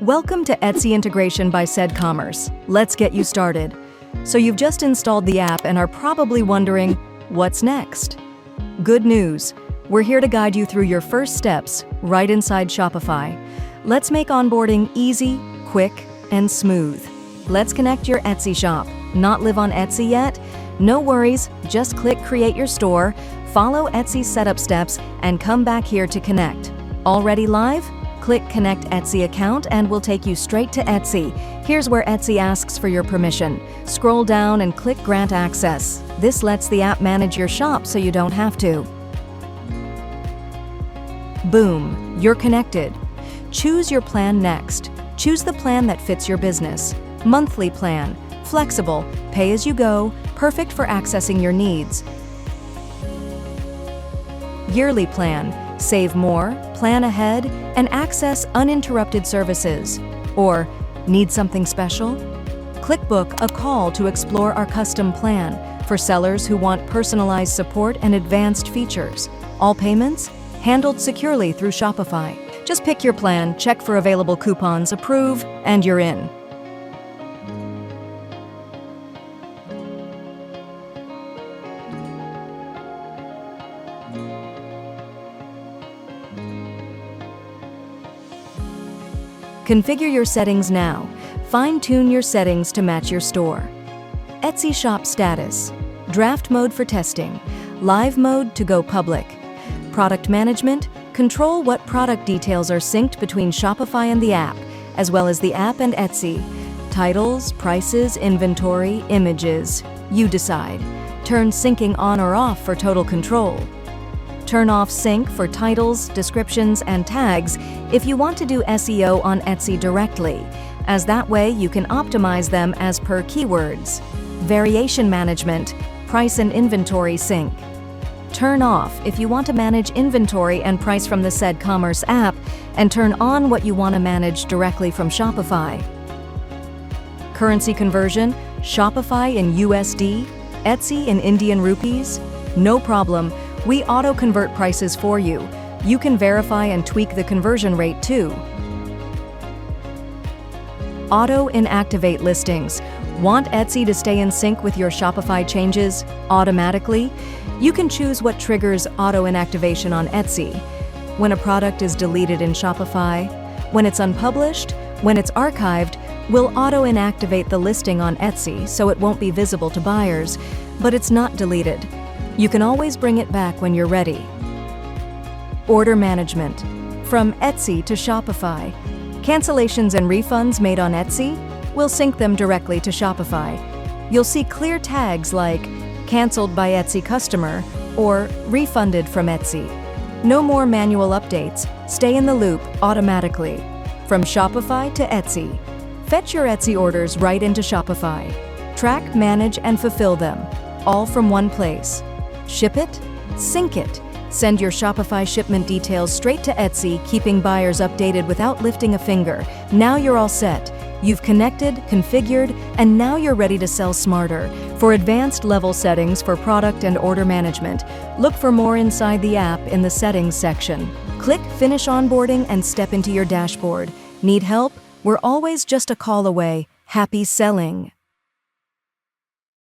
Welcome to Etsy integration by CedCommerce. Let's get you started. So you've just installed the app and are probably wondering, what's next? Good news, we're here to guide you through your first steps right inside Shopify. Let's make onboarding easy, quick, and smooth. Let's connect your Etsy shop. Not live on Etsy yet? No worries, just click Create Your Store, follow Etsy's setup steps, and come back here to connect. Already live? Click Connect Etsy account and we'll take you straight to Etsy. Here's where Etsy asks for your permission. Scroll down and click Grant Access. This lets the app manage your shop so you don't have to. Boom, you're connected. Choose your plan next. Choose the plan that fits your business. Monthly plan, flexible, pay as you go, perfect for accessing your needs. Yearly plan, save more, plan ahead, and access uninterrupted services. Or, need something special? Click Book a call to explore our custom plan for sellers who want personalized support and advanced features. All payments handled securely through Shopify. Just pick your plan, check for available coupons, approve, and you're in. Configure your settings now. Fine-tune your settings to match your store. Etsy Shop status. Draft mode for testing. Live mode to go public. Product management. Control what product details are synced between Shopify and the app, as well as the app and Etsy. Titles, prices, inventory, images. You decide. Turn syncing on or off for total control. Turn off sync for titles, descriptions, and tags if you want to do SEO on Etsy directly, as that way you can optimize them as per keywords. Variation management, price and inventory sync. Turn off if you want to manage inventory and price from the CedCommerce app, and turn on what you want to manage directly from Shopify. Currency conversion, Shopify in USD, Etsy in Indian rupees? No problem. We auto-convert prices for you. You can verify and tweak the conversion rate too. Auto-inactivate listings. Want Etsy to stay in sync with your Shopify changes automatically? You can choose what triggers auto-inactivation on Etsy. When a product is deleted in Shopify, when it's unpublished, when it's archived, we'll auto-inactivate the listing on Etsy so it won't be visible to buyers, but it's not deleted. You can always bring it back when you're ready. Order management. From Etsy to Shopify. Cancellations and refunds made on Etsy? We'll sync them directly to Shopify. You'll see clear tags like canceled by Etsy customer or refunded from Etsy. No more manual updates. Stay in the loop automatically. From Shopify to Etsy. Fetch your Etsy orders right into Shopify. Track, manage, and fulfill them, all from one place. Ship it? Sync it. Send your Shopify shipment details straight to Etsy, keeping buyers updated without lifting a finger. Now you're all set. You've connected, configured, and now you're ready to sell smarter. For advanced level settings for product and order management, look for more inside the app in the Settings section. Click Finish Onboarding and step into your dashboard. Need help? We're always just a call away. Happy selling!